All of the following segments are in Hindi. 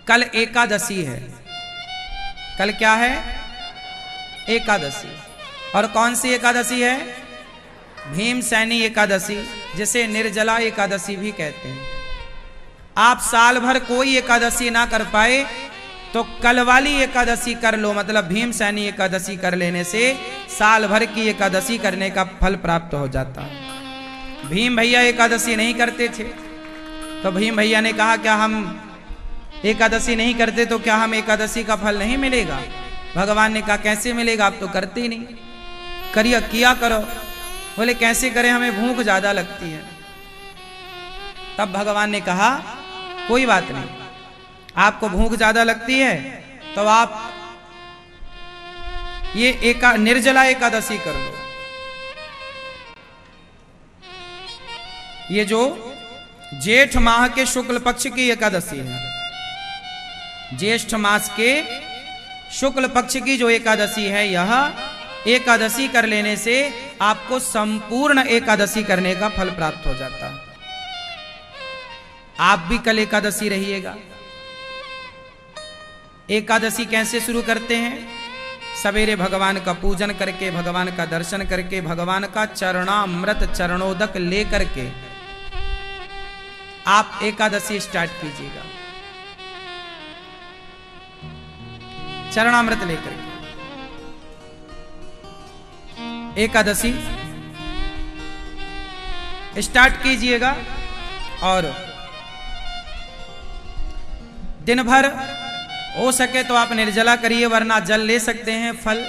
कल एकादशी है। कल क्या है? एकादशी। और कौन सी एकादशी है? भीमसेनी एकादशी, जिसे निर्जला एकादशी भी कहते हैं। आप साल भर कोई एकादशी ना कर पाए तो कल वाली एकादशी कर लो, मतलब भीमसेनी एकादशी कर लेने से साल भर की एकादशी करने का फल प्राप्त हो जाता है। भीम भैया एकादशी नहीं करते थे, तो भीम भैया ने कहा क्या हम एकादशी नहीं करते तो क्या हम एकादशी का फल नहीं मिलेगा? भगवान ने कहा कैसे मिलेगा, आप तो करते ही नहीं, करिए किया करो। बोले कैसे करें, हमें भूख ज्यादा लगती है। तब भगवान ने कहा कोई बात नहीं, आपको भूख ज्यादा लगती है तो आप ये निर्जला एकादशी कर लो। ये जो जेठ माह के शुक्ल पक्ष की एकादशी है, ज्येष्ठ मास के शुक्ल पक्ष की जो एकादशी है, यह एकादशी कर लेने से आपको संपूर्ण एकादशी करने का फल प्राप्त हो जाता है। आप भी कल एकादशी रहिएगा। एकादशी कैसे शुरू करते हैं? सवेरे भगवान का पूजन करके, भगवान का दर्शन करके, भगवान का चरणामृत चरणोदक लेकर के आप एकादशी स्टार्ट कीजिएगा। चरणामृत लेकर के एकादशी स्टार्ट कीजिएगा। और दिन भर हो सके तो आप निर्जला करिए, वरना जल ले सकते हैं। फल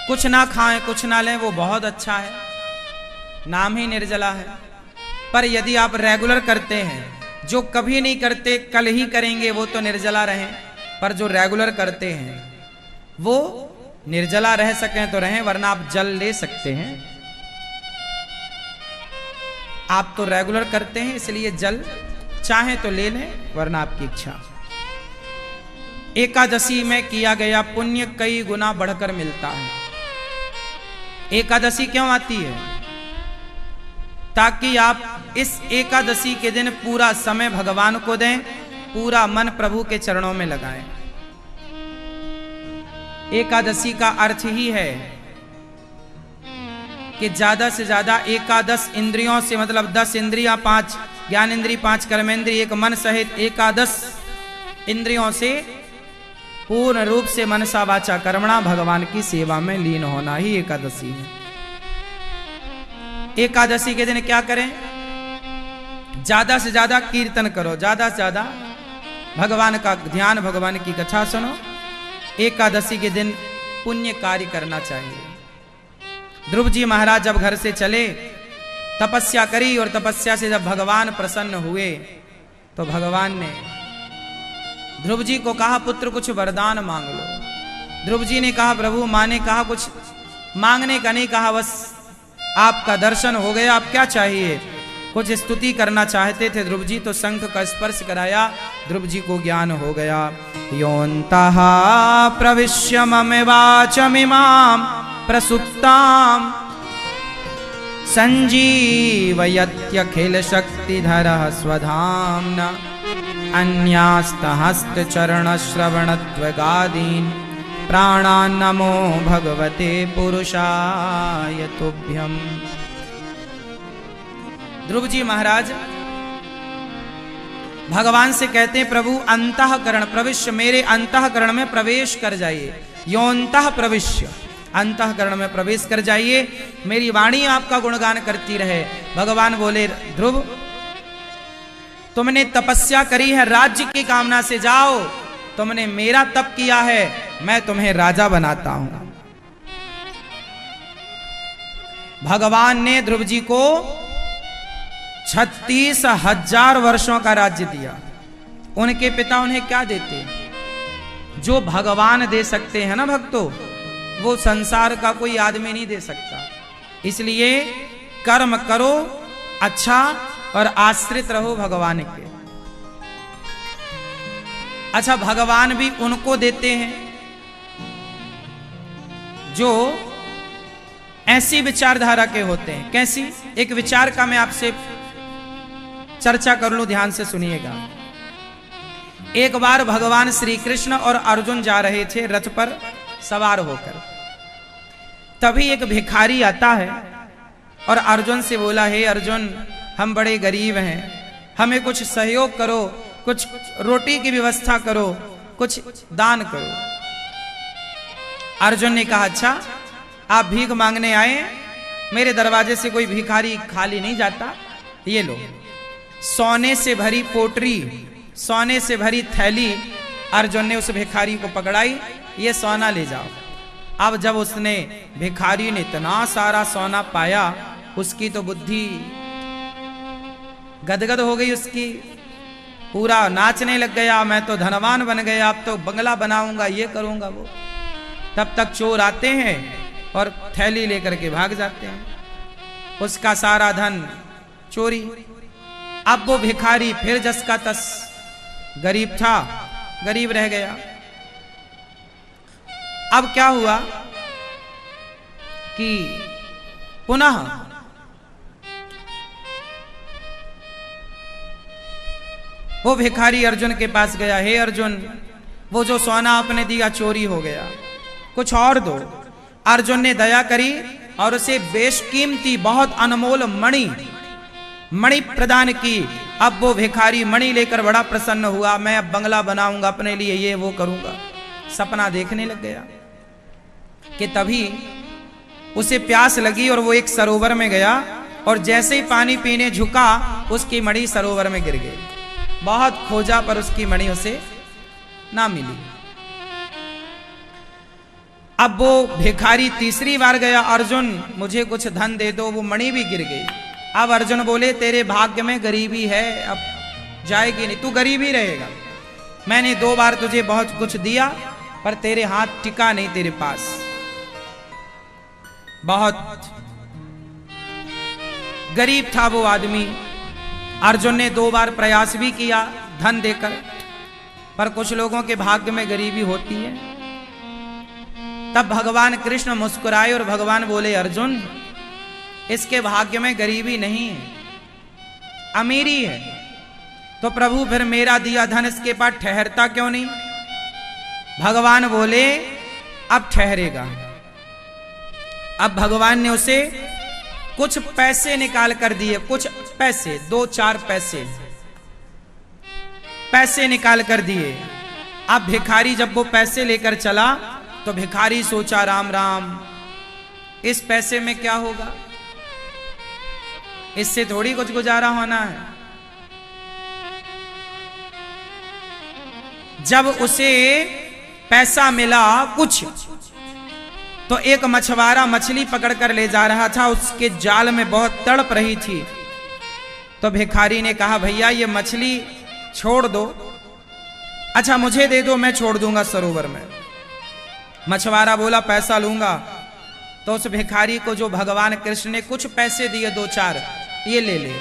कुछ ना खाएं, कुछ ना लें, वो बहुत अच्छा है, नाम ही निर्जला है। पर यदि आप रेगुलर करते हैं, जो कभी नहीं करते कल ही करेंगे, वो तो निर्जला रहें। पर जो रेगुलर करते हैं वो निर्जला रह सकें तो रहें, वरना आप जल ले सकते हैं। आप तो रेगुलर करते हैं, इसलिए जल चाहे तो ले लें, वरना आपकी इच्छा। एकादशी में किया गया पुण्य कई गुना बढ़कर मिलता है। एकादशी क्यों आती है? ताकि आप इस एकादशी के दिन पूरा समय भगवान को दें, पूरा मन प्रभु के चरणों में लगाएं। एकादशी का अर्थ ही है कि ज्यादा से ज्यादा एकादश इंद्रियों से, मतलब 10 इंद्रियां, 5 ज्ञानेंद्रिय, 5 कर्मेंद्रिय, 1 मन सहित एकादश इंद्रियों से पूर्ण रूप से मनसा वाचा कर्मणा भगवान की सेवा में लीन होना ही एकादशी है। एकादशी के दिन क्या करें? ज्यादा से ज्यादा कीर्तन करो, ज्यादा से ज्यादा भगवान का ध्यान, भगवान की कथा सुनो। एकादशी के दिन पुण्य कार्य करना चाहिए। ध्रुव जी महाराज जब घर से चले, तपस्या करी, और तपस्या से जब भगवान प्रसन्न हुए तो भगवान ने ध्रुव जी को कहा पुत्र कुछ वरदान मांग लो। ध्रुव जी ने कहा प्रभु, माँ ने कहा कुछ मांगने का नहीं कहा, बस आपका दर्शन हो गया, आप क्या चाहिए? कुछ स्तुति करना चाहते थे ध्रुव जी, तो शंख का स्पर्श कराया, ध्रुव जी को ज्ञान हो गया। योऽन्तः प्रविश्य मम वाचमिमां प्रसुप्तां संजीवयत्यखिल शक्तिधरः स्वधाम्ना अन्यास्तहस्तचरणश्रवणत्वगादीन् प्राणान् नमो भगवते पुरुषाय तुभ्यम्। ध्रुव जी महाराज भगवान से कहते हैं प्रभु अंतःकरण प्रविश्य, मेरे अंतःकरण में प्रवेश कर जाइए। योऽन्तः प्रविश्य, अंतःकरण में प्रवेश कर जाइए, मेरी वाणी आपका गुणगान करती रहे। भगवान बोले ध्रुव, तुमने तपस्या करी है, राज्य की कामना से जाओ, तुमने मेरा तप किया है, मैं तुम्हें राजा बनाता हूं। भगवान ने ध्रुव जी को 36,000 वर्षों का राज्य दिया। उनके पिता उन्हें क्या देते? जो भगवान दे सकते हैं ना भक्तों, वो संसार का कोई आदमी नहीं दे सकता। इसलिए कर्म करो अच्छा और आश्रित रहो भगवान के। अच्छा, भगवान भी उनको देते हैं जो ऐसी विचारधारा के होते हैं। कैसी? एक विचार का मैं आपसे चर्चा कर लूं, ध्यान से सुनिएगा। एक बार भगवान श्री कृष्ण और अर्जुन जा रहे थे रथ पर सवार होकर, तभी एक भिखारी आता है और अर्जुन से बोला, हे अर्जुन, हम बड़े गरीब हैं, हमें कुछ सहयोग करो, कुछ रोटी की व्यवस्था करो, कुछ दान करो। अर्जुन ने कहा, अच्छा आप भीख मांगने आए, मेरे दरवाजे से कोई भिखारी खाली नहीं जाता, ये लो। सोने से भरी पोटरी, सोने से भरी थैली अर्जुन ने उस भिखारी को पकड़ाई, ये सोना ले जाओ। अब जब उसने, भिखारी ने इतना सारा सोना पाया, उसकी तो बुद्धि गदगद हो गई, उसकी पूरा नाचने लग गया, मैं तो धनवान बन गया, अब तो बंगला बनाऊंगा, ये करूंगा वो। तब तक चोर आते हैं और थैली लेकर के भाग जाते हैं, उसका सारा धन चोरी। अब वो भिखारी फिर जस का तस, गरीब था, गरीब रह गया। अब क्या हुआ कि पुनः वो भिखारी अर्जुन के पास गया, हे अर्जुन, वो जो सोना आपने दिया चोरी हो गया, कुछ और दो। अर्जुन ने दया करी और उसे बेशकीमती बहुत अनमोल मणि प्रदान की। अब वो भिखारी मणि लेकर बड़ा प्रसन्न हुआ, मैं अब बंगला बनाऊंगा अपने लिए, ये वो करूंगा, सपना देखने लग गया। कि तभी उसे प्यास लगी और वो एक सरोवर में गया, और जैसे ही पानी पीने झुका, उसकी मणि सरोवर में गिर गई। बहुत खोजा पर उसकी मणि उसे ना मिली। अब वो भिखारी तीसरी बार गया, अर्जुन मुझे कुछ धन दे दो, वो मणि भी गिर गई। अब अर्जुन बोले, तेरे भाग्य में गरीबी है, अब जाएगी नहीं, तू गरीब ही रहेगा। मैंने 2 बार तुझे बहुत कुछ दिया, पर तेरे हाथ टिका नहीं तेरे पास। बहुत गरीब था वो आदमी। अर्जुन ने 2 बार प्रयास भी किया धन देकर, पर कुछ लोगों के भाग्य में गरीबी होती है। तब भगवान कृष्ण मुस्कुराए और भगवान बोले, अर्जुन, इसके भाग्य में गरीबी नहीं है, अमीरी है। तो प्रभु फिर मेरा दिया धन इसके पास ठहरता क्यों नहीं? भगवान बोले, अब ठहरेगा। अब भगवान ने उसे कुछ पैसे निकाल कर दिए, कुछ पैसे, 2-4 पैसे निकाल कर दिए। अब भिखारी जब वो पैसे लेकर चला, तो भिखारी सोचा, राम राम, इस पैसे में क्या होगा, इससे थोड़ी कुछ गुजारा होना है। जब उसे पैसा मिला कुछ, तो एक मछुआरा मछली पकड़कर ले जा रहा था, उसके जाल में बहुत तड़प रही थी। तो भिखारी ने कहा, भैया ये मछली छोड़ दो, अच्छा मुझे दे दो, मैं छोड़ दूंगा सरोवर में। मछुआरा बोला, पैसा लूंगा। तो उस भिखारी को जो भगवान कृष्ण ने कुछ पैसे दिए, 2-4, ये ले ले।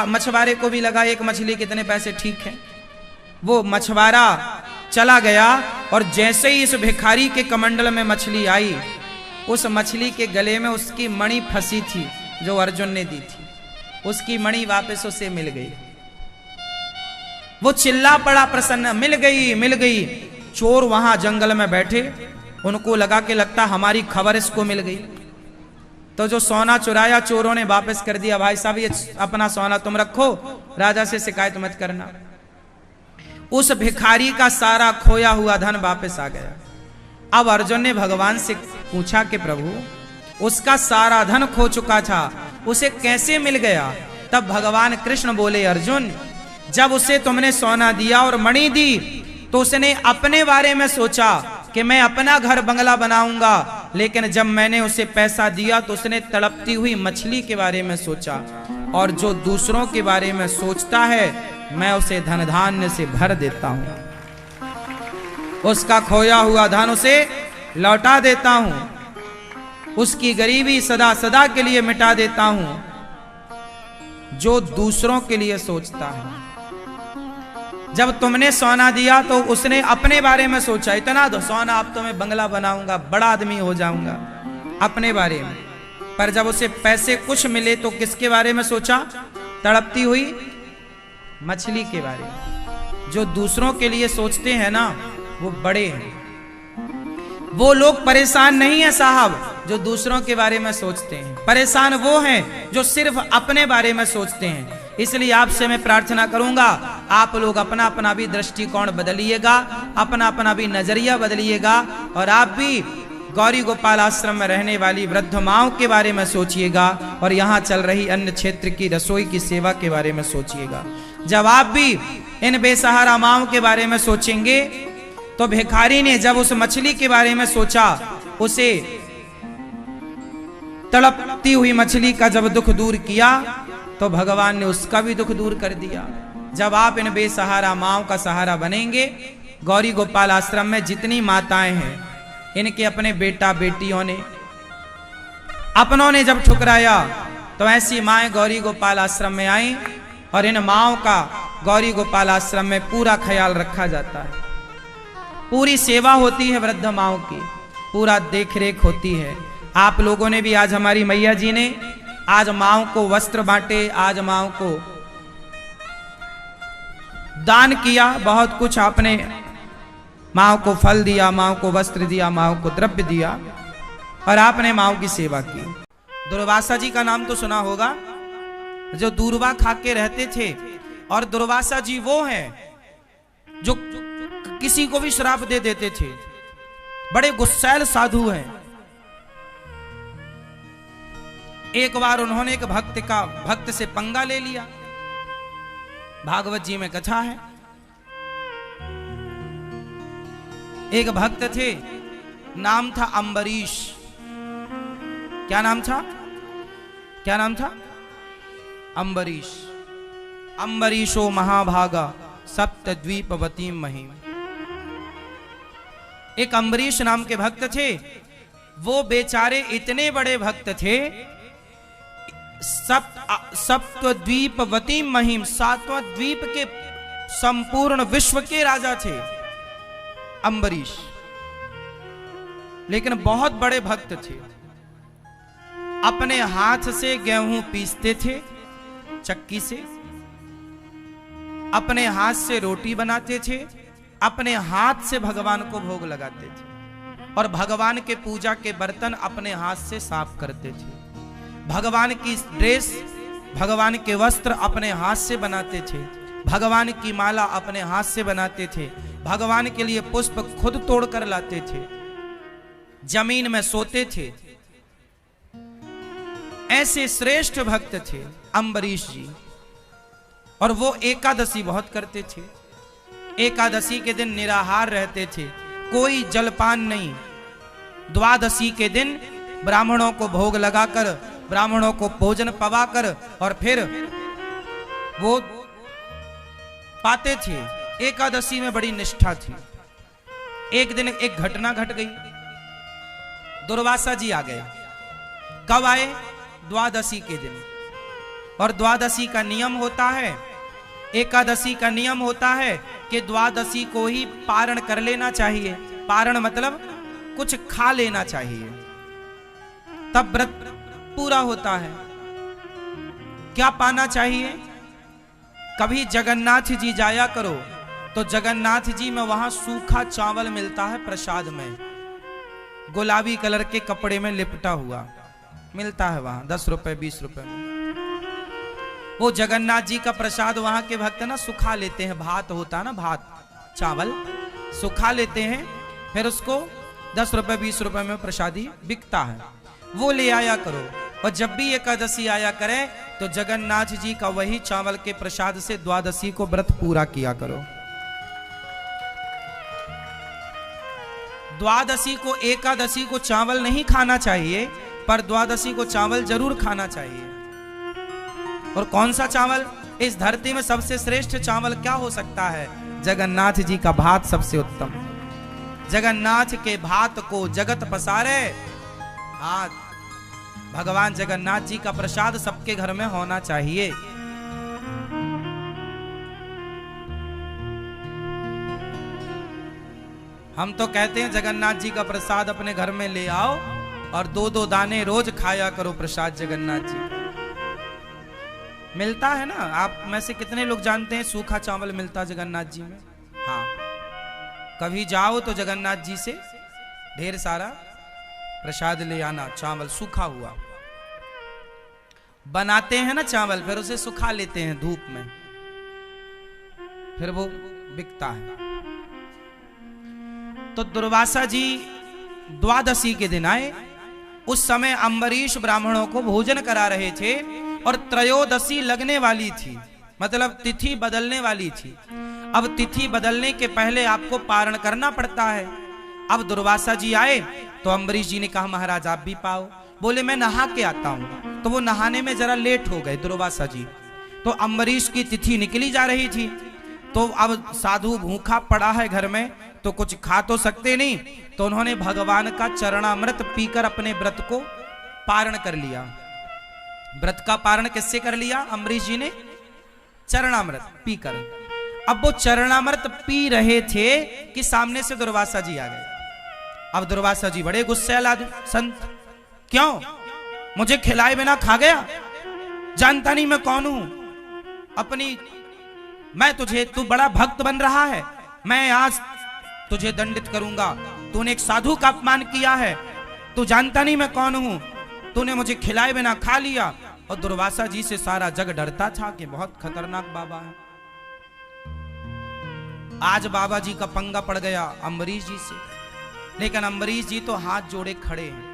मछुआरे को भी लगा एक मछली कितने पैसे, ठीक है। वो मछुआरा चला गया, और जैसे ही इस भिखारी के कमंडल में मछली आई, उस मछली के गले में उसकी मणि फंसी थी जो अर्जुन ने दी थी, उसकी मणि वापस उसे मिल गई। वो चिल्ला पड़ा प्रसन्न, मिल गई मिल गई। चोर वहां जंगल में बैठे, उनको लगा कि लगता हमारी खबर इसको मिल गई। तो जो सोना चुराया चोरों ने वापस कर दिया, भाई साहब ये अपना सोना तुम रखो, राजा से शिकायत मत करना। उस भिखारी का सारा खोया हुआ धन वापस आ गया। अब अर्जुन ने भगवान से पूछा कि प्रभु, उसका सारा धन खो चुका था, उसे कैसे मिल गया? तब भगवान कृष्ण बोले, अर्जुन, जब उसे तुमने सोना दिया और मणि दी, तो उसने अपने बारे में सोचा कि मैं अपना घर बंगला बनाऊंगा, लेकिन जब मैंने उसे पैसा दिया तो उसने तड़पती हुई मछली के बारे में सोचा। और जो दूसरों के बारे में सोचता है, मैं उसे धन धान्य से भर देता हूं, उसका खोया हुआ धन उसे लौटा देता हूं, उसकी गरीबी सदा सदा के लिए मिटा देता हूं। जो दूसरों के लिए सोचता है, जब तुमने सोना दिया तो उसने अपने बारे में सोचा, इतना दो सोना, अब तो मैं बंगला बनाऊंगा, बड़ा आदमी हो जाऊंगा, अपने बारे में। पर जब उसे पैसे कुछ मिले तो किसके बारे में सोचा? तड़पती हुई मछली के बारे में, जो दूसरों के लिए सोचते हैं ना वो बड़े हैं। वो लोग परेशान नहीं है साहब जो दूसरों के बारे में सोचते हैं, परेशान वो हैं जो सिर्फ अपने बारे में सोचते हैं। इसलिए आपसे मैं प्रार्थना करूंगा, आप लोग अपना अपना भी दृष्टिकोण बदलिएगा, अपना अपना भी नजरिया बदलिएगा, और आप भी गौरी गोपाल आश्रम में रहने वाली वृद्ध माओं के बारे में सोचिएगा, और यहाँ चल रही अन्य क्षेत्र की रसोई की सेवा के बारे में सोचिएगा। जब आप भी इन बेसहारा माओं के बारे में सोचेंगे, तो भिखारी ने जब उस मछली के बारे में सोचा, उसे तड़पती हुई मछली का जब दुख दूर किया, तो भगवान ने उसका भी दुख दूर कर दिया। जब आप इन बेसहारा माओं का सहारा बनेंगे, गौरी गोपाल आश्रम में जितनी माताएं हैं, इनके अपने बेटा बेटियों ने, अपनों ने जब ठुकराया, तो ऐसी माएं गौरी गोपाल आश्रम में आई, और इन माओं का गौरी गोपाल आश्रम में पूरा ख्याल रखा जाता है। पूरी सेवा होती है वृद्ध माओं की, पूरा देख रेख होती है। आप लोगों ने भी आज, हमारी मैया जी ने आज माओं को वस्त्र बांटे, आज माओं को दान किया, बहुत कुछ आपने माओं को फल दिया, माओं को वस्त्र दिया, माओं को द्रव्य दिया, और आपने माओं की सेवा की। दुर्वासा जी का नाम तो सुना होगा, जो दूरवा खा के रहते थे, और दुर्वासा जी वो हैं जो किसी को भी श्राप दे देते थे, बड़े गुस्सैल साधु हैं। एक बार उन्होंने एक भक्त से पंगा ले लिया। भागवत जी में कथा है, एक भक्त थे, नाम था अम्बरीश। क्या नाम था? क्या नाम था? अम्बरीश। अम्बरीशो महाभागा सप्तद्वीपवती महिम। एक अम्बरीश नाम के भक्त थे। वो बेचारे इतने बड़े भक्त थे, सप्तद्वीपवती महिम, 7वां द्वीप के संपूर्ण विश्व के राजा थे अम्बरीश, लेकिन बहुत बड़े भक्त थे। अपने हाथ से गेहूं पीसते थे चक्की से, अपने हाथ से रोटी बनाते थे, अपने हाथ से भगवान को भोग लगाते थे, और भगवान के पूजा के बर्तन अपने हाथ से साफ करते थे। भगवान की ड्रेस, भगवान के वस्त्र अपने हाथ से बनाते थे, भगवान की माला अपने हाथ से बनाते थे, भगवान के लिए पुष्प खुद तोड़ कर लाते थे, जमीन में सोते थे। ऐसे श्रेष्ठ भक्त थे अम्बरीश जी। और वो एकादशी बहुत करते थे। एकादशी के दिन निराहार रहते थे, कोई जलपान नहीं। द्वादशी के दिन ब्राह्मणों को भोग लगाकर, ब्राह्मणों को भोजन पवाकर, और फिर वो पाते थे। एकादशी में बड़ी निष्ठा थी। एक दिन एक घटना घट गई। दुर्वासा जी आ गए। कब आए? द्वादशी के दिन। और द्वादशी का नियम होता है, एकादशी का नियम होता है कि द्वादशी को ही पारण कर लेना चाहिए। पारण मतलब कुछ खा लेना चाहिए, तब व्रत पूरा होता है। क्या पाना चाहिए? कभी जगन्नाथ जी जाया करो, तो जगन्नाथ जी में वहां सूखा चावल मिलता है प्रसाद में, गुलाबी कलर के कपड़े में लिपटा हुआ मिलता है वहां, 10 रुपए 20 रुपए में। वो जगन्नाथ जी का प्रसाद वहां के भक्त ना सुखा लेते हैं। भात होता है ना, भात चावल सुखा लेते हैं, फिर उसको 10 रुपए 20 रुपए में प्रसादी बिकता है, वो ले आया करो। और जब भी एकादशी आया करे तो जगन्नाथ जी का वही चावल के प्रसाद से द्वादशी को व्रत पूरा किया करो। द्वादशी को, एकादशी को चावल नहीं खाना चाहिए, पर द्वादशी को चावल जरूर खाना चाहिए। और कौन सा चावल? इस धरती में सबसे श्रेष्ठ चावल क्या हो सकता है? जगन्नाथ जी का भात सबसे उत्तम। जगन्नाथ के भात को जगत पसारे हाथ। भगवान जगन्नाथ जी का प्रसाद सबके घर में होना चाहिए। हम तो कहते हैं जगन्नाथ जी का प्रसाद अपने घर में ले आओ और 2-2 दाने रोज खाया करो प्रसाद जगन्नाथ जी। मिलता है ना। आप में से कितने लोग जानते हैं सूखा चावल मिलता जगन्नाथ जी में? हाँ, कभी जाओ तो जगन्नाथ जी से ढेर सारा प्रसाद ले आना, चावल सूखा हुआ। बनाते हैं ना चावल, फिर उसे सुखा लेते हैं धूप में, फिर वो बिकता है। तो दुर्वासा जी द्वादशी के दिन आए। उस समय अम्बरीश ब्राह्मणों को भोजन करा रहे थे और त्रयोदशी लगने वाली थी, मतलब तिथि बदलने वाली थी। अब तिथि बदलने के पहले आपको पारण करना पड़ता है। अब दुर्वासा जी आए तो अम्बरीश जी ने कहा महाराज आप भी पाओ। बोले मैं नहा के आता हूं। तो वो नहाने में जरा लेट हो गए दुर्वासा जी। तो अम्बरीश की तिथि निकली जा रही थी। तो अब साधु भूखा पड़ा है घर में, तो कुछ खा तो सकते नहीं। तो उन्होंने भगवान का चरणामृत पीकर अपने व्रत को पारण कर लिया। व्रत का पारण किससे कर लिया? अम्बरीश जी ने चरणामृत पीकर। अब वो चरणामृत पी रहे थे कि सामने से दुर्वासा जी आ गए। अब दुर्वासा जी बड़े गुस्से आदमी, संत क्यों मुझे खिलाए बिना खा गया? जानता नहीं मैं कौन हूं? मैं तुझे, तू बड़ा भक्त बन रहा है, मैं आज तुझे दंडित करूंगा। तूने एक साधु का अपमान किया है, तू जानता नहीं मैं कौन हूं, तूने मुझे खिलाए बिना खा लिया। और दुर्वासा जी से सारा जग डरता था कि बहुत खतरनाक बाबा है। आज बाबा जी का पंगा पड़ गया अम्बरीश जी से। लेकिन अम्बरीश जी तो हाथ जोड़े खड़े हैं,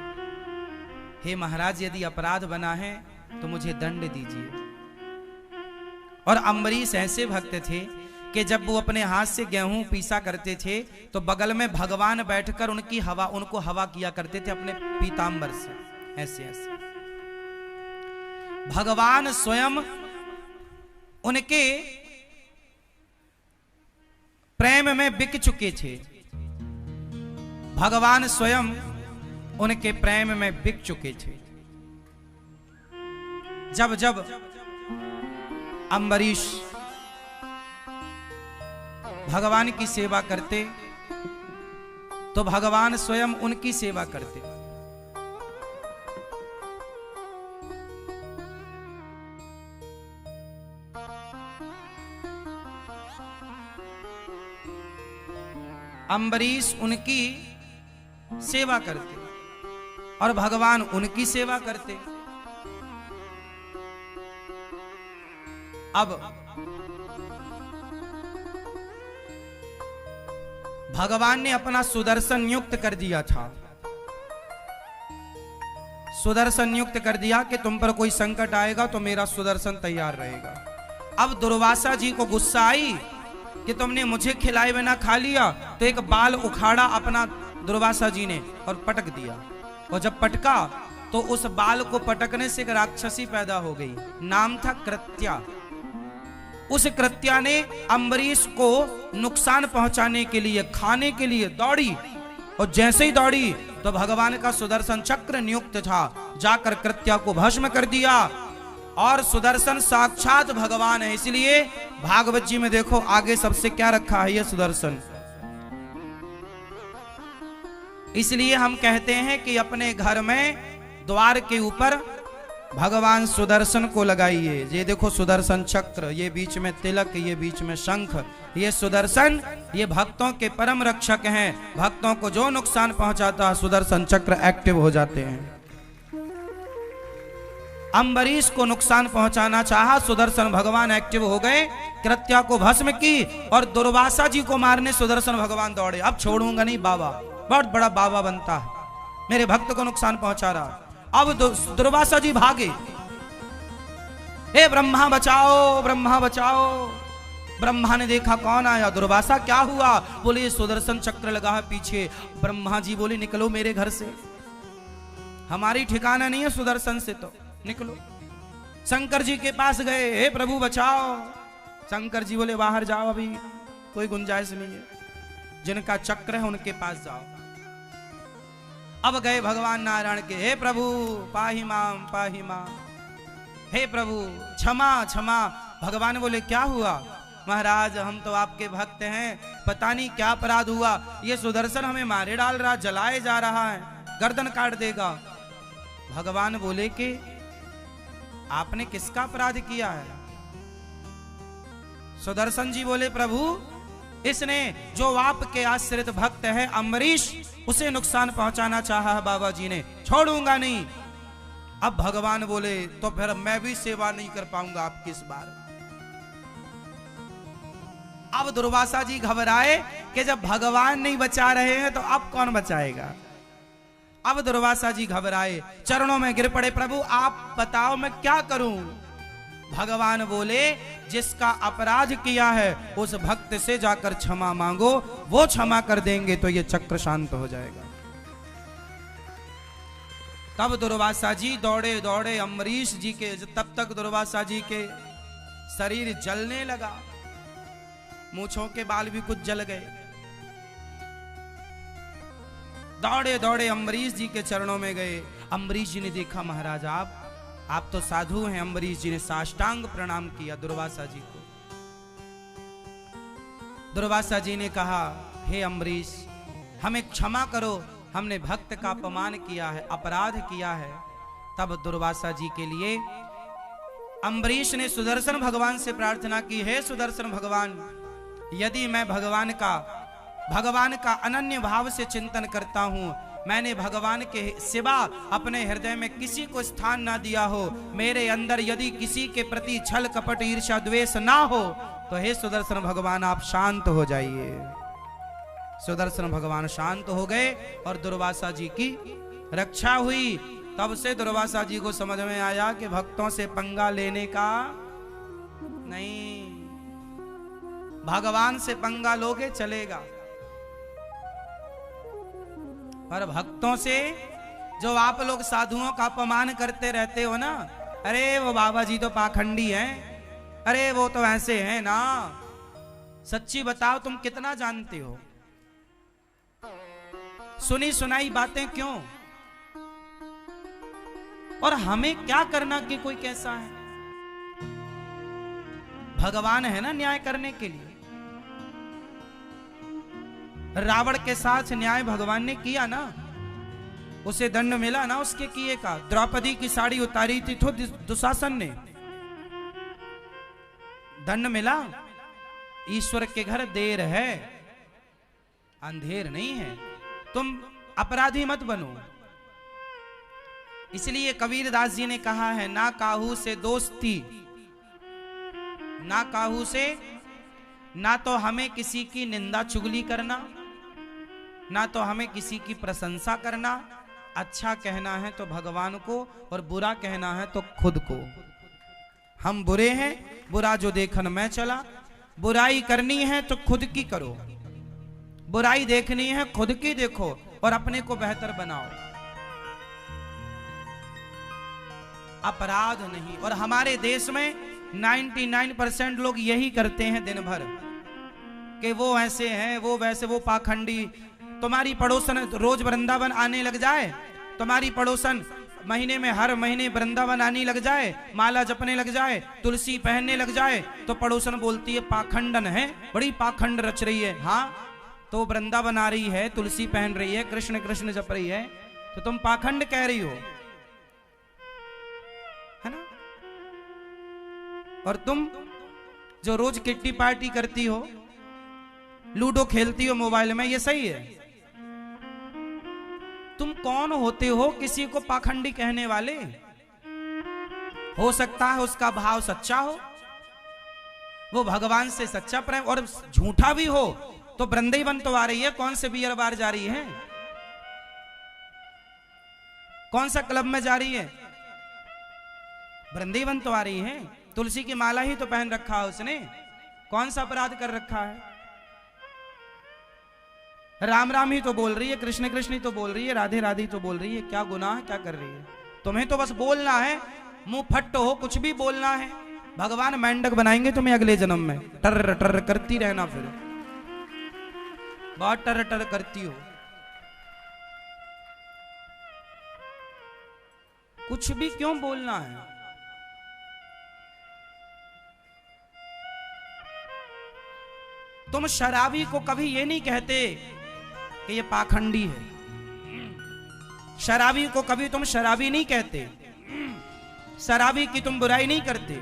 हे महाराज यदि अपराध बना है तो मुझे दंड दीजिए। और अम्बरीश ऐसे भक्त थे कि जब वो अपने हाथ से गेहूं पीसा करते थे तो बगल में भगवान बैठकर उनको हवा किया करते थे अपने पीतांबर से, ऐसे ऐसे। भगवान स्वयं उनके प्रेम में बिक चुके थे। भगवान स्वयं उनके प्रेम में बिक चुके थे। जब जब अम्बरीश भगवान की सेवा करते तो भगवान स्वयं उनकी सेवा करते। अम्बरीश उनकी सेवा करते और भगवान उनकी सेवा करते। अब भगवान ने अपना सुदर्शन नियुक्त कर दिया था। सुदर्शन नियुक्त कर दिया कि तुम पर कोई संकट आएगा तो मेरा सुदर्शन तैयार रहेगा। अब दुर्वासा जी को गुस्सा आई कि तुमने मुझे खिलाए बिना खा लिया, तो एक बाल उखाड़ा अपना दुर्वासा जी ने और पटक दिया। और जब पटका तो उस बाल को पटकने से एक राक्षसी पैदा हो गई, नाम था कृत्या। उस कृत्या ने अम्बरीश को नुकसान पहुंचाने के लिए, खाने के लिए दौड़ी। और जैसे ही दौड़ी तो भगवान का सुदर्शन चक्र नियुक्त था, जाकर कृत्या को भस्म कर दिया। और सुदर्शन साक्षात भगवान है, इसलिए भागवत जी में देखो आगे सबसे क्या रखा है, यह सुदर्शन। इसलिए हम कहते हैं कि अपने घर में द्वार के ऊपर भगवान सुदर्शन को लगाइए। ये देखो सुदर्शन चक्र, ये बीच में तिलक, ये बीच में शंख, ये सुदर्शन, ये भक्तों के परम रक्षक हैं। भक्तों को जो नुकसान पहुंचाता है सुदर्शन चक्र एक्टिव हो जाते हैं। अम्बरीश को नुकसान पहुंचाना चाहा, सुदर्शन भगवान एक्टिव हो गए, कृत्या को भस्म की। और दुर्वासा जी को मारने सुदर्शन भगवान दौड़े। अब छोड़ूंगा नहीं बाबा, बहुत बड़ा बाबा बनता है, मेरे भक्त को नुकसान पहुंचा रहा। अब दुर्वासा जी भागे, हे ब्रह्मा बचाओ, ब्रह्मा बचाओ। ब्रह्मा ने देखा कौन आया, दुर्वासा क्या हुआ? बोले ये सुदर्शन चक्र लगा है पीछे। ब्रह्मा जी बोले निकलो मेरे घर से, हमारी ठिकाना नहीं है सुदर्शन से, तो निकलो। शंकर जी के पास गए, हे प्रभु बचाओ। शंकर जी बोले बाहर जाओ, अभी कोई गुंजाइश नहीं है, जिनका चक्र है उनके पास जाओ। अब गए भगवान नारायण के, हे प्रभु पाहि माम पाहि माम, हे प्रभु क्षमा क्षमा। भगवान बोले क्या हुआ? महाराज हम तो आपके भक्त हैं, पता नहीं क्या अपराध हुआ, ये सुदर्शन हमें मारे डाल रहा, जलाए जा रहा है, गर्दन काट देगा। भगवान बोले कि आपने किसका अपराध किया है? सुदर्शन जी बोले, प्रभु इसने जो आपके आश्रित भक्त है अम्बरीश, उसे नुकसान पहुंचाना चाहा है बाबा जी ने, छोड़ूंगा नहीं। अब भगवान बोले, तो फिर मैं भी सेवा नहीं कर पाऊंगा आपकी इस बार। अब दुर्वासा जी घबराए कि जब भगवान नहीं बचा रहे हैं तो अब कौन बचाएगा। अब दुर्वासा जी घबराए, चरणों में गिर पड़े, प्रभु आप बताओ मैं क्या करूं। भगवान बोले, जिसका अपराध किया है उस भक्त से जाकर क्षमा मांगो, वो क्षमा कर देंगे तो ये चक्र शांत हो जाएगा। तब दुर्वासा जी दौड़े दौड़े अम्बरीश जी के, तब तक दुर्वासा जी के शरीर जलने लगा, मूंछों के बाल भी कुछ जल गए। दौड़े दौड़े अम्बरीश जी के चरणों में गए। अम्बरीश जी ने देखा, महाराज आप तो साधु हैं। अम्बरीश जी ने साष्टांग प्रणाम किया दुर्वासा जी को। दुर्वासा जी ने कहा, हे अम्बरीश हमें क्षमा करो, हमने भक्त का अपमान किया है, अपराध किया है। तब दुर्वासा जी के लिए अम्बरीश ने सुदर्शन भगवान से प्रार्थना की, हे सुदर्शन भगवान, यदि मैं भगवान का अनन्य भाव से चिंतन करता हूं, मैंने भगवान के सिवा अपने हृदय में किसी को स्थान ना दिया हो, मेरे अंदर यदि किसी के प्रति छल कपट ईर्ष्या द्वेष ना हो, तो हे सुदर्शन भगवान आप शांत हो जाइए। सुदर्शन भगवान शांत हो गए और दुर्वासा जी की रक्षा हुई। तब से दुर्वासा जी को समझ में आया कि भक्तों से पंगा लेने का नहीं, भगवान से पंगा लोगे चलेगा, पर भक्तों से जो आप लोग साधुओं का अपमान करते रहते हो ना, अरे वो बाबा जी तो पाखंडी हैं, अरे वो तो ऐसे हैं ना, सच्ची बताओ तुम कितना जानते हो? सुनी सुनाई बातें क्यों? और हमें क्या करना कि कोई कैसा है? भगवान है ना न्याय करने के लिए। रावण के साथ न्याय भगवान ने किया ना, उसे दंड मिला ना उसके किए का। द्रौपदी की साड़ी उतारी थी तो दुशासन ने, दंड मिला। ईश्वर के घर देर है, अंधेर नहीं है। तुम अपराधी मत बनो। इसलिए कबीरदास जी ने कहा है, ना काहू से दोस्ती, ना काहू से, ना तो हमें किसी की निंदा चुगली करना, ना तो हमें किसी की प्रशंसा करना। अच्छा कहना है तो भगवान को, और बुरा कहना है तो खुद को। हम बुरे हैं, बुरा जो देखन मैं चला। बुराई करनी है तो खुद की करो, बुराई देखनी है खुद की देखो और अपने को बेहतर बनाओ, अपराध नहीं। और हमारे देश में 99% लोग यही करते हैं दिन भर, कि वो ऐसे हैं, वो वैसे, वो पाखंडी। तुम्हारी पड़ोसन रोज वृंदावन आने लग जाए, तुम्हारी पड़ोसन महीने में हर महीने वृंदावन आने लग जाए, माला जपने लग जाए, तुलसी पहनने लग जाए, तो पड़ोसन बोलती है पाखंडन है, बड़ी पाखंड रच रही है। हाँ, तो वृंदावन आ रही है, तुलसी पहन रही है, कृष्ण कृष्ण जप रही है, तो तुम पाखंड कह रही हो, है ना? और तुम जो रोज किट्टी पार्टी करती हो, लूडो खेलती हो मोबाइल में, ये सही है? तुम कौन होते हो किसी को पाखंडी कहने वाले? हो सकता है उसका भाव सच्चा हो, वो भगवान से सच्चा प्रेम, और झूठा भी हो तो वृंदावन तो आ रही है, कौन से बियर बार जा रही है, कौन सा क्लब में जा रही है? वृंदावन तो आ रही है। तुलसी की माला ही तो पहन रखा है उसने, कौन सा अपराध कर रखा है? राम राम ही तो बोल रही है, कृष्ण कृष्ण ही तो बोल रही है, राधे राधे तो बोल रही है, क्या गुनाह क्या कर रही है? तुम्हें तो बस बोलना है, मुंह फट हो, कुछ भी बोलना है। भगवान मेंढक बनाएंगे तुम्हें अगले जन्म में, टर टर करती रहना, फिर बहुत टर टर करती हो, कुछ भी क्यों बोलना है? तुम शराबी को कभी ये नहीं कहते कि ये पाखंडी है, शराबी को कभी तुम शराबी नहीं कहते, शराबी की तुम बुराई नहीं करते,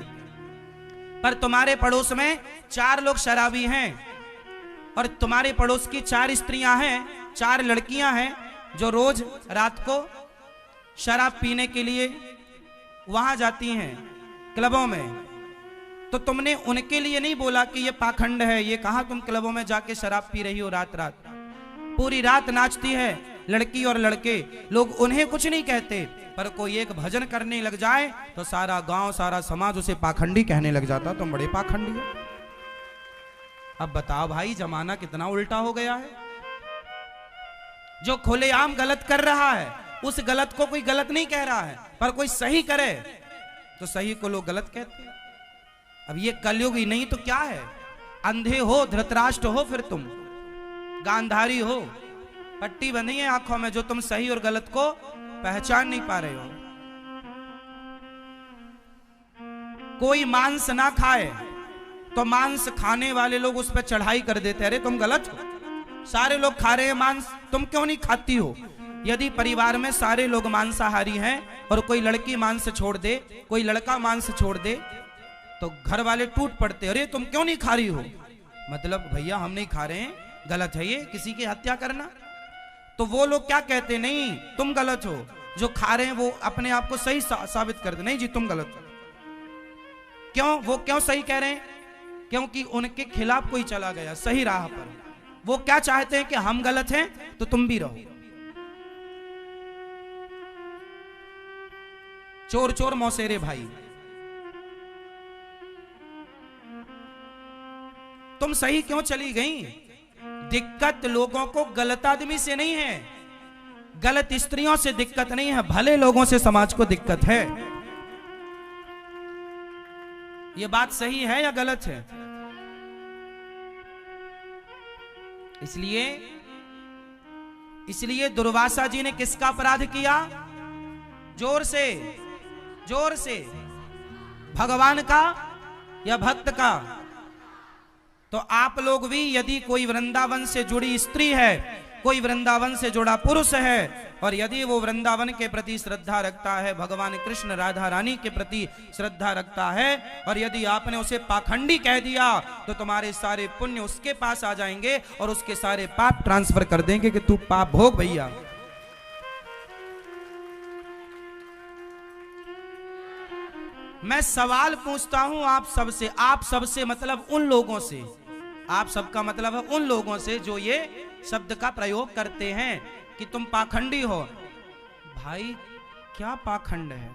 पर तुम्हारे पड़ोस में 4 लोग शराबी हैं और तुम्हारे पड़ोस की 4 स्त्रियां हैं, 4 लड़कियां हैं जो रोज रात को शराब पीने के लिए वहां जाती हैं क्लबों में। तो तुमने उनके लिए नहीं बोला कि ये पाखंड है, ये कहां तुम क्लबों में जाके शराब पी रही हो रात रात, पूरी रात नाचती है लड़की और लड़के, लोग उन्हें कुछ नहीं कहते, पर कोई एक भजन करने लग जाए तो सारा गांव सारा समाज उसे पाखंडी कहने लग जाता, तुम बड़े पाखंडी हो। अब बताओ भाई, जमाना कितना उल्टा हो गया है। जो खुलेआम गलत कर रहा है उस गलत को कोई गलत नहीं कह रहा है, पर कोई सही करे तो सही को लोग गलत कहते हैं। अब ये कलयुग ही नहीं तो क्या है, अंधे हो, धृतराष्ट्र हो, फिर तुम गांधारी हो, पट्टी बंधी है आंखों में जो तुम सही और गलत को पहचान नहीं पा रहे हो। कोई मांस ना खाए तो मांस खाने वाले लोग उस पर चढ़ाई कर देते, अरे तुम गलत हो, सारे लोग खा रहे हैं मांस, तुम क्यों नहीं खाती हो। यदि परिवार में सारे लोग मांसाहारी हैं और कोई लड़की मांस छोड़ दे, कोई लड़का मांस छोड़ दे, तो घर वाले टूट पड़ते, अरे तुम क्यों नहीं खा रही हो। मतलब भैया हम नहीं खा रहे हैं, गलत है ये किसी की हत्या करना। तो वो लोग क्या कहते, नहीं तुम गलत हो, जो खा रहे हैं वो अपने आप को सही साबित करते, नहीं जी तुम गलत हो। क्यों, वो क्यों सही कह रहे हैं, क्योंकि उनके खिलाफ कोई चला गया सही राह पर। वो क्या चाहते हैं कि हम गलत हैं तो तुम भी रहो। चोर चोर मौसेरे भाई, तुम सही क्यों चली गई। दिक्कत लोगों को गलत आदमी से नहीं है, गलत स्त्रियों से दिक्कत नहीं है, भले लोगों से समाज को दिक्कत है। ये बात सही है या गलत है। इसलिए दुर्वासा जी ने किसका अपराध किया, जोर से भगवान का या भक्त का। तो आप लोग भी, यदि कोई वृंदावन से जुड़ी स्त्री है, कोई वृंदावन से जुड़ा पुरुष है, और यदि वो वृंदावन के प्रति श्रद्धा रखता है, भगवान कृष्ण राधा रानी के प्रति श्रद्धा रखता है, और यदि आपने उसे पाखंडी कह दिया तो तुम्हारे सारे पुण्य उसके पास आ जाएंगे और उसके सारे पाप ट्रांसफर कर देंगे कि तू पाप भोग भैया। मैं सवाल पूछता हूं आप सबसे मतलब उन लोगों से, आप सबका मतलब है उन लोगों से जो ये शब्द का प्रयोग करते हैं कि तुम पाखंडी हो। भाई क्या पाखंड है।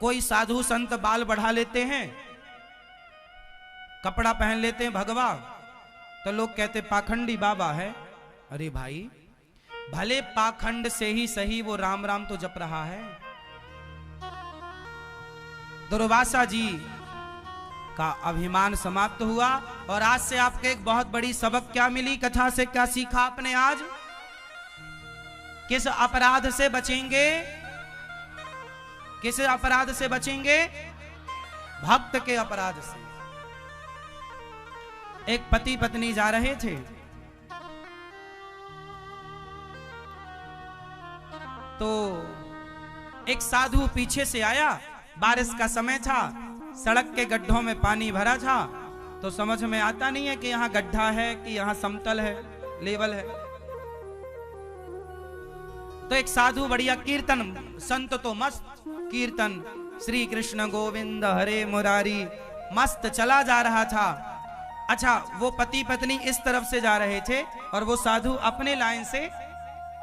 कोई साधु संत बाल बढ़ा लेते हैं, कपड़ा पहन लेते हैं भगवा, तो लोग कहते पाखंडी बाबा है। अरे भाई भले पाखंड से ही सही वो राम राम तो जप रहा है। दुर्वासा जी का अभिमान समाप्त हुआ और आज से आपके एक बहुत बड़ी सबक क्या मिली, कथा से क्या सीखा आपने आज। किस अपराध से बचेंगे, किस अपराध से बचेंगे, भक्त के अपराध से। एक पति पत्नी जा रहे थे, तो एक साधु पीछे से आया, बारिश का समय था, सड़क के गड्ढों में पानी भरा था, तो समझ में आता नहीं है कि यहाँ गड्ढा है कि यहाँ समतल है, लेवल है। तो एक साधु बढ़िया कीर्तन, संत तो मस्त कीर्तन, श्री कृष्ण गोविंद हरे मुरारी, मस्त चला जा रहा था। अच्छा, वो पति पत्नी इस तरफ से जा रहे थे और वो साधु अपने लाइन से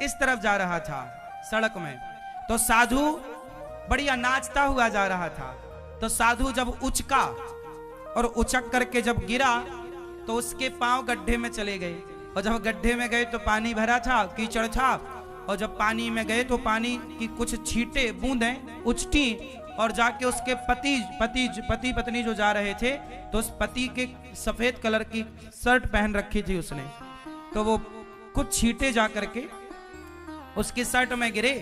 इस तरफ जा रहा था सड़क में। तो साधु बढ़िया नाचता हुआ जा रहा था। तो साधु जब उचका और उचक करके जब गिरा तो उसके पांव गड्ढे में चले गए, और जब गड्ढे में गए तो पानी भरा था, कीचड़ था, और जब पानी में गए तो पानी की कुछ छींटे बूंदें उचटी और जाके उसके पति पत्नी जो जा रहे थे, तो उस पति के सफेद कलर की शर्ट पहन रखी थी उसने, तो वो कुछ छींटे जा करके उसकी शर्ट में गिरे।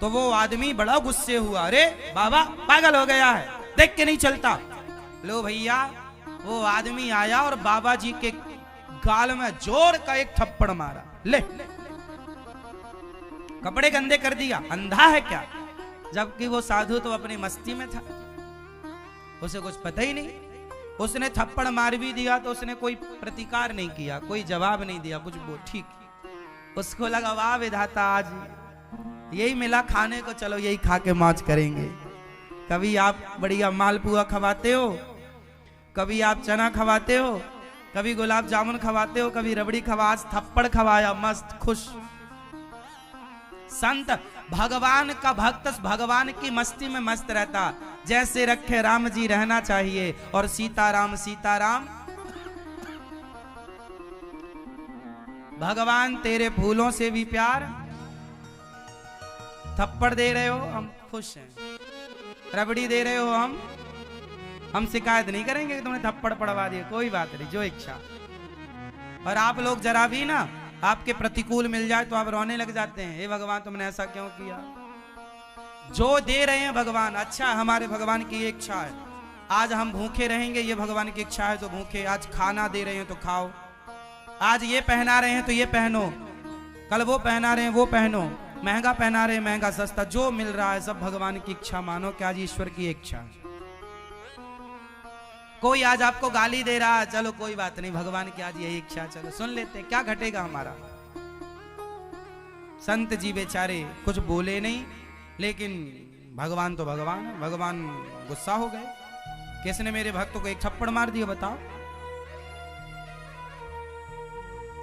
तो वो आदमी बड़ा गुस्से हुआ, अरे बाबा पागल हो गया है, देख के नहीं चलता। लो भैया, वो आदमी आया और बाबा जी के गाल में जोर का एक थप्पड़ मारा, ले कपड़े गंदे कर दिया, अंधा है क्या। जबकि वो साधु तो अपनी मस्ती में था, उसे कुछ पता ही नहीं। उसने थप्पड़ मार भी दिया तो उसने कोई प्रतिकार नहीं किया, कोई जवाब नहीं दिया, कुछ वो ठीक। उसको लगा वाह विधाता, आज यही मिला खाने को, चलो यही खा के मौज करेंगे। कभी आप बढ़िया मालपुआ खवाते हो, कभी आप चना खवाते हो, कभी गुलाब जामुन खवाते हो, कभी रबड़ी खवा, आज थप्पड़ खवाया, मस्त खुश। संत भगवान का भक्त भगवान की मस्ती में मस्त रहता, जैसे रखे राम जी रहना चाहिए, और सीताराम सीताराम। भगवान तेरे फूलों से भी प्यार, थप्पड़ दे रहे हो हम खुश हैं, रबड़ी दे रहे हो हम शिकायत नहीं करेंगे कि तुमने थप्पड़ पड़वा दिए, कोई बात नहीं, जो इच्छा। और आप लोग जरा भी ना आपके प्रतिकूल मिल जाए तो आप रोने लग जाते हैं, हे भगवान तुमने ऐसा क्यों किया। जो दे रहे हैं भगवान, अच्छा हमारे भगवान की इच्छा है, आज हम भूखे रहेंगे, ये भगवान की इच्छा है तो भूखे। आज खाना दे रहे हैं तो खाओ, आज ये पहना रहे हैं तो ये पहनो, कल वो पहना रहे हैं वो पहनो, महंगा पहना रहे हैं महंगा सस्ता, जो मिल रहा है सब भगवान की इच्छा मानो कि आज ईश्वर की इच्छा। कोई आज आपको गाली दे रहा है, चलो कोई बात नहीं, भगवान की आज यही इच्छा, चलो सुन लेते, क्या घटेगा हमारा। संत जी बेचारे कुछ बोले नहीं, लेकिन भगवान तो भगवान है। भगवान गुस्सा हो गए, किसने मेरे भक्त को एक थप्पड़ मार दिया बताओ।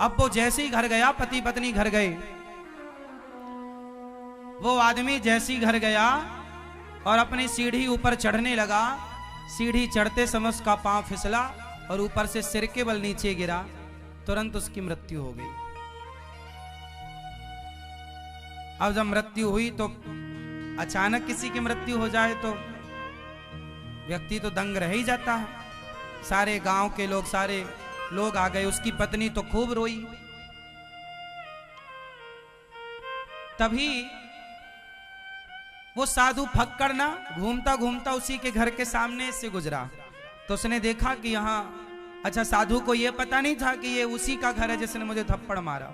अब वो जैसे ही घर गया, पति पत्नी घर गए, वो आदमी जैसे ही घर गया और अपनी सीढ़ी ऊपर चढ़ने लगा, सीढ़ी चढ़ते समय उसका पांव फिसला और ऊपर से सिर के बल नीचे गिरा, तुरंत उसकी मृत्यु हो गई। अब जब मृत्यु हुई तो अचानक किसी की मृत्यु हो जाए तो व्यक्ति तो दंग रह ही जाता है। सारे गांव के लोग, सारे लोग आ गए, उसकी पत्नी तो खूब रोई। तभी वो साधु फक्कड़ ना घूमता घूमता उसी के घर के सामने से गुजरा, तो उसने देखा कि यहाँ, अच्छा साधु को ये पता नहीं था कि ये उसी का घर है जिसने मुझे थप्पड़ मारा।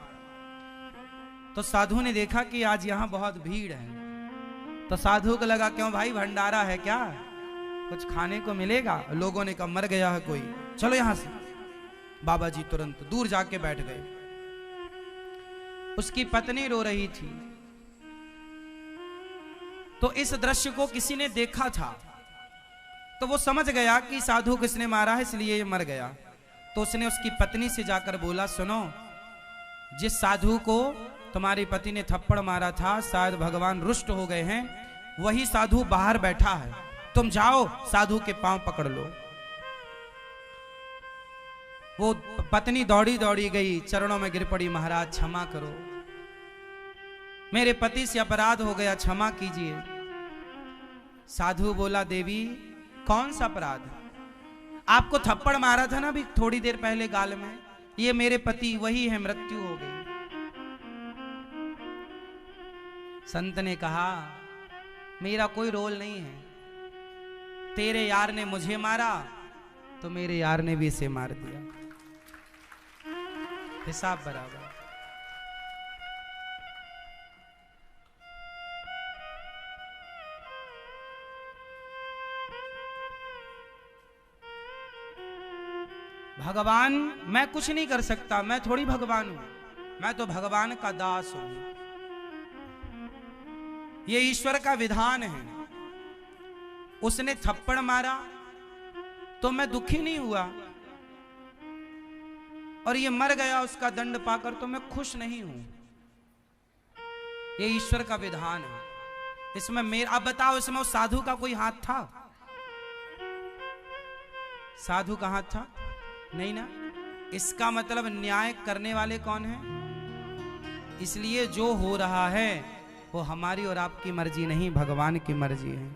तो साधु ने देखा कि आज यहाँ बहुत भीड़ है, तो साधु को लगा क्यों भाई भंडारा है क्या, कुछ खाने को मिलेगा। लोगों ने कहा मर गया है कोई, चलो यहां से। बाबा जी तुरंत दूर जाके बैठ गए। उसकी पत्नी रो रही थी, तो इस दृश्य को किसी ने देखा था, तो वो समझ गया कि साधु किसने मारा है, इसलिए ये मर गया। तो उसने उसकी पत्नी से जाकर बोला, सुनो, जिस साधु को तुम्हारी पति ने थप्पड़ मारा था, शायद भगवान रुष्ट हो गए हैं, वही साधु बाहर बैठा है, तुम जाओ साधु के पांव पकड़ लो। वो पत्नी दौड़ी दौड़ी गई, चरणों में गिर पड़ी, महाराज क्षमा करो, मेरे पति से अपराध हो गया, क्षमा कीजिए। साधु बोला, देवी कौन सा अपराध, आपको थप्पड़ मारा था ना अभी थोड़ी देर पहले गाल में, ये मेरे पति वही है, मृत्यु हो गई। संत ने कहा, मेरा कोई रोल नहीं है, तेरे यार ने मुझे मारा तो मेरे यार ने भी इसे मार दिया, हिसाब बराबर। भगवान, मैं कुछ नहीं कर सकता, मैं थोड़ी भगवान हूं, मैं तो भगवान का दास हूं। ये ईश्वर का विधान है। उसने थप्पड़ मारा तो मैं दुखी नहीं हुआ, और ये मर गया उसका दंड पाकर तो मैं खुश नहीं हूं। ये ईश्वर का विधान है, इसमें मेरा, अब बताओ इसमें उस साधु का कोई हाथ था? साधु का हाथ था? नहीं ना। इसका मतलब न्याय करने वाले कौन है? इसलिए जो हो रहा है वो हमारी और आपकी मर्जी नहीं, भगवान की मर्जी है।